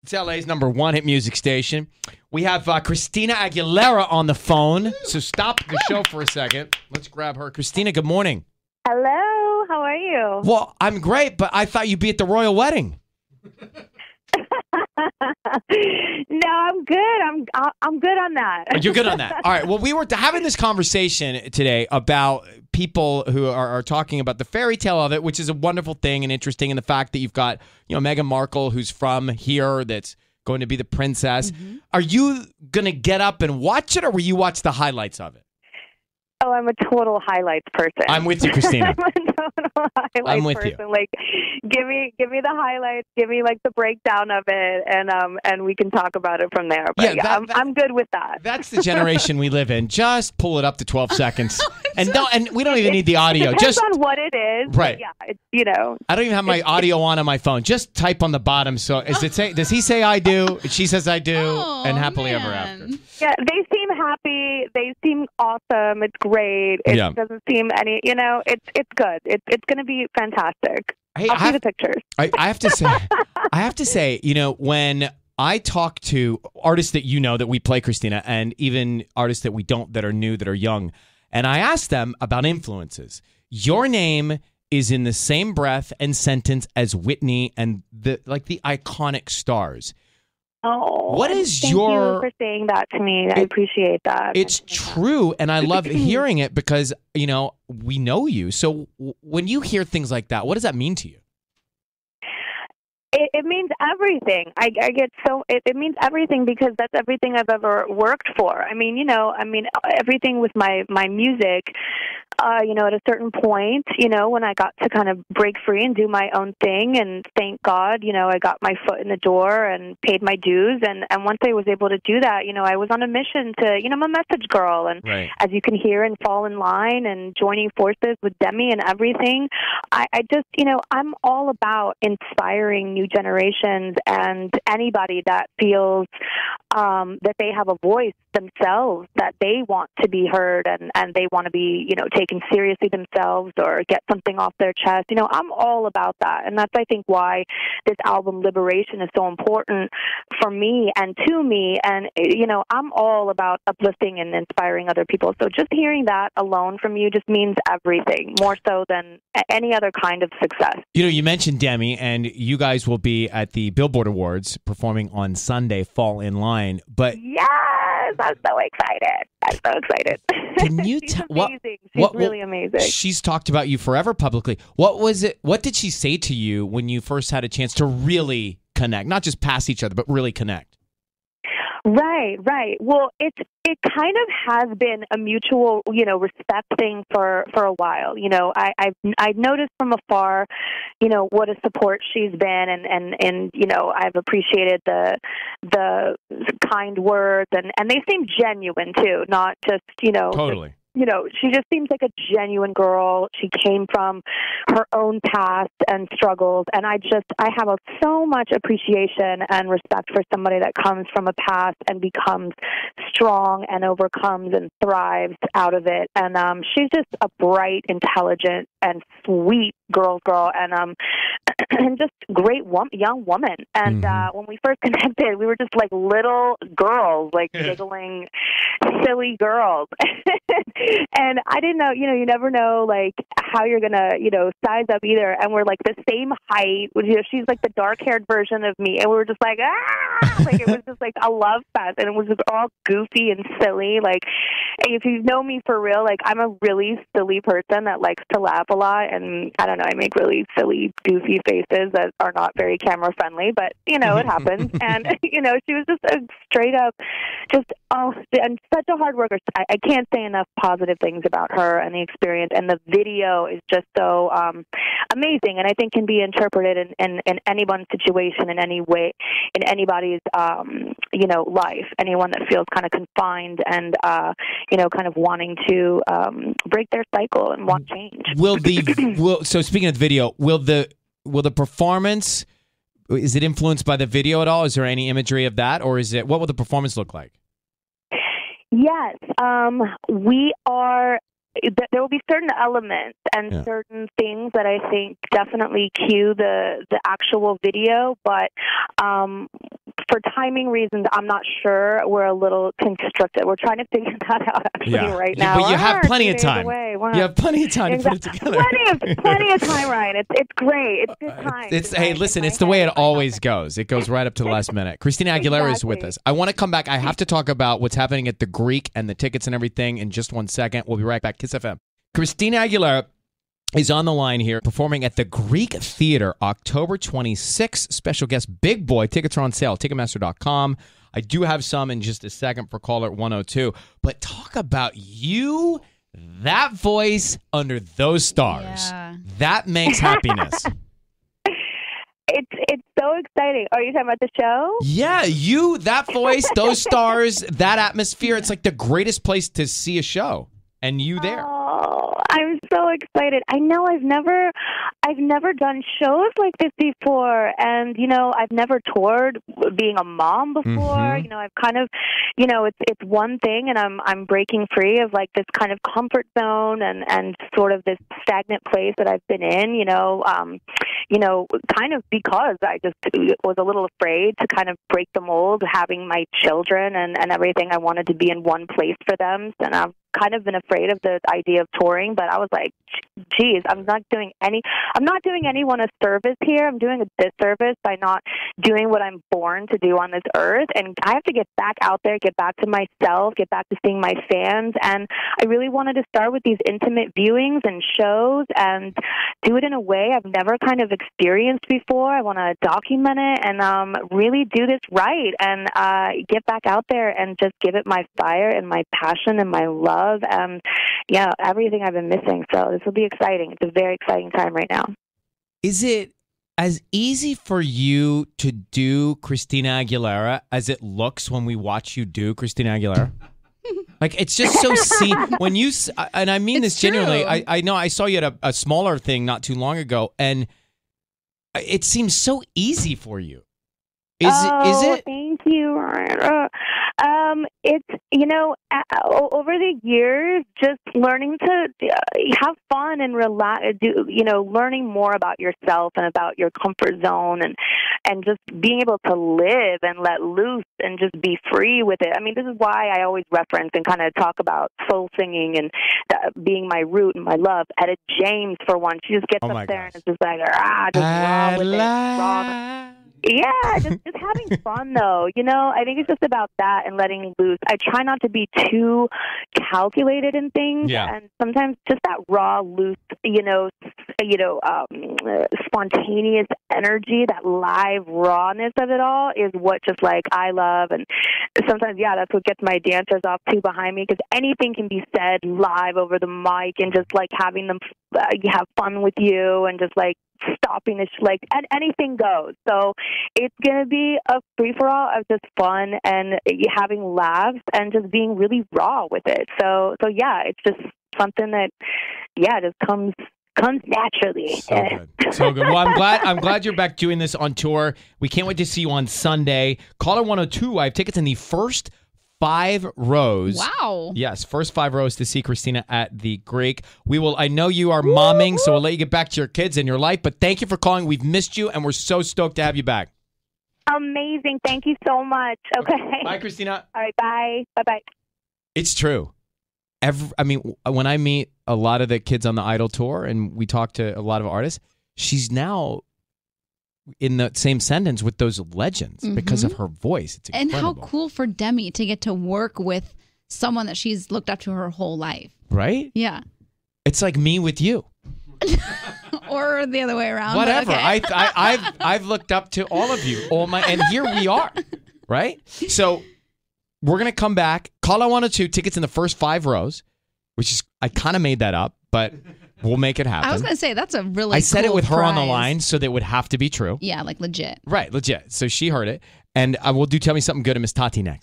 It's LA's #1 hit music station. We have Christina Aguilera on the phone. So stop the show for a second. Let's grab her. Christina, good morning. Hello, how are you? Well, I'm great, but I thought you'd be at the royal wedding. No, I'm good. I'm good on that. You're good on that. All right. Well, we were having this conversation today about people who are talking about the fairy tale of it, which is a wonderful thing and interesting, and the fact that you've got, Meghan Markle, who's from here, that's going to be the princess. Mm-hmm. Are you going to get up and watch it, or will you watch the highlights of it? Oh, I'm a total highlights person. I'm with you, Christina. I'm a total highlights person. You. Like, give me the highlights, give me like the breakdown of it, and we can talk about it from there. But I'm good with that. That's the generation we live in. Just pull it up to 12 seconds, and we don't even need the audio. Depends on what it is. Right. Yeah. I don't even have my audio on my phone. Just type on the bottom. So does he say I do? She says I do, and happily ever after. Yeah, they seem happy. They seem awesome. It's great. It doesn't seem any. It's good. It's going to be fantastic. Hey, I'll see the pictures. I have to say, when I talk to artists that that we play, Christina, and even artists that we don't, that are new, that are young, and I ask them about influences, your name is in the same breath and sentence as Whitney and the iconic stars. Oh, what is thank you for saying that to me. I appreciate that. It's true, and I love hearing it because, we know you. So when you hear things like that, what does that mean to you? It means everything. I get so it means everything because that's everything I've ever worked for. Everything with my music. At a certain point, when I got to kind of break free and do my own thing, and thank God, I got my foot in the door and paid my dues. And once I was able to do that, I was on a mission to, I'm a message girl. And as you can hear and fall in line and joining forces with Demi and everything, I just, I'm all about inspiring new generations and anybody that feels that they have a voice themselves, that they want to be heard and they want to be, taken seriously themselves or get something off their chest. I'm all about that. And that's, I think, why this album, Liberation, is so important for me and to me. And, I'm all about uplifting and inspiring other people. So just hearing that alone from you just means everything, more so than any other kind of success. You mentioned Demi, and you guys will be at the Billboard Awards performing on Sunday, Fall in Line. But yes, I'm so excited. Can you tell what? She's really amazing. She's talked about you forever publicly. What was it? What did she say to you when you first had a chance to really connect, not just pass each other, but really connect? Right. Well, it kind of has been a mutual, respect thing for a while. I've noticed from afar, what a support she's been, and I've appreciated the kind words, and they seem genuine too, not just Totally. She just seems like a genuine girl. She came from her own past and struggles, and I have so much appreciation and respect for somebody that comes from a past and becomes strong and overcomes and thrives out of it. And she's just a bright, intelligent, and sweet girl, and just great young woman. And when we first connected, we were just like little girls, like giggling, silly girls. And I didn't know, you never know, like, how you're going to, size up either. And we're, like, the same height. She's, like, the dark-haired version of me. And we were just like, ah! Like, it was just, like, a love fest. And it was just all goofy and silly. Like, if you know me for real, like, I'm a really silly person that likes to laugh a lot. And, I don't know, I make really silly, goofy faces that are not very camera-friendly. But, it happens. And, she was just a straight-up, and such a hard worker. I can't say enough positive things about her and the experience, and the video is just so amazing, and I think can be interpreted in anyone's situation, in any way, in anybody's life, anyone that feels kind of confined and kind of wanting to break their cycle and want change. So speaking of the video, will the performance, is it influenced by the video at all? Is there any imagery of that, or what will the performance look like? Yes, we are. There will be certain elements and certain things that I think definitely cue the actual video, but for timing reasons, I'm not sure. We're a little constricted. We're trying to figure that out actually right now. But you have plenty of time. Wow. You have plenty of time to put it together. Plenty of time, Ryan. It's great. It's good time. Hey, listen, it's the way it always goes. It goes right up to the last minute. Christina Aguilera is with us. I want to come back. I have to talk about what's happening at the Greek and the tickets and everything in just 1 second. We'll be right back. Kiss FM. Christina Aguilera is on the line here, performing at the Greek Theater October 26th. Special guest Big Boy. Tickets are on sale. Ticketmaster.com. I do have some in just a second for caller 102. But talk about you, that voice under those stars. Yeah. That makes happiness. It's so exciting. Are you talking about the show? Yeah, you, that voice, those stars, that atmosphere. It's like the greatest place to see a show. And you there. Oh, I'm so excited. I know I've never done shows like this before, and I've never toured being a mom before. Mm-hmm. I've kind of, it's one thing, and I'm breaking free of like this kind of comfort zone and sort of this stagnant place that I've been in. Kind of because I just was a little afraid to kind of break the mold, having my children and everything. I wanted to be in one place for them, and I've kind of been afraid of the idea of touring, but I was like, geez, I'm not doing anyone a service here. I'm doing a disservice by not doing what I'm born to do on this earth, and I have to get back out there, get back to myself, get back to seeing my fans, and I really wanted to start with these intimate viewings and shows and do it in a way I've never kind of experienced before. I want to document it and really do this right and get back out there and just give it my fire and my passion and my love and everything I've been missing. So this will be exciting. It's a very exciting time right now. Is it as easy for you to do Christina Aguilera as it looks when we watch you do Christina Aguilera? Like, it's just so when you, and I mean this genuinely, I know I saw you at a smaller thing not too long ago, and it seems so easy for you. Is it? Thank you. It's, over the years, just learning to have fun and relax, learning more about yourself and about your comfort zone and just being able to live and let loose and just be free with it. I mean, this is why I always reference and kind of talk about soul singing and being my root and my love. Etta James, for one, she just gets up there and it's just like, just raw with it. Raw. Yeah, just having fun, though. I think it's just about that and letting loose. I try not to be too calculated in things, and sometimes just that raw, loose, spontaneous energy, that live rawness of it all is what just like I love. And sometimes, that's what gets my dancers off too behind me, because anything can be said live over the mic and just like having them have fun with you and just like stopping it, like, and anything goes. So it's going to be a free-for-all of just fun and having laughs and just being really raw with it. So it's just something that, just comes naturally. So good. So good. Well, I'm glad you're back doing this on tour. We can't wait to see you on Sunday. Caller 102, I have tickets in the first 5 rows. Wow. Yes, first 5 rows to see Christina at the Greek. I know you are momming, so we'll let you get back to your kids and your life, but thank you for calling. We've missed you, and we're so stoked to have you back. Amazing. Thank you so much. Okay. Bye, Christina. All right, bye. Bye-bye. It's true. When I meet a lot of the kids on the Idol tour and we talk to a lot of artists, she's now in the same sentence with those legends because of her voice. It's incredible. And how cool for Demi to get to work with someone that she's looked up to her whole life. Right? Yeah. It's like me with you. Or the other way around. Whatever. Okay. I've looked up to all of you. And here we are. Right? So we're going to come back. Call out 102, tickets in the first 5 rows, which is, I kind of made that up, but we'll make it happen. I was going to say, that's a really I said cool it with her on the prize. line, so that it would have to be true. Yeah, like legit. Right, legit. So she heard it. And we'll do Tell Me Something Good and Miss Tati next.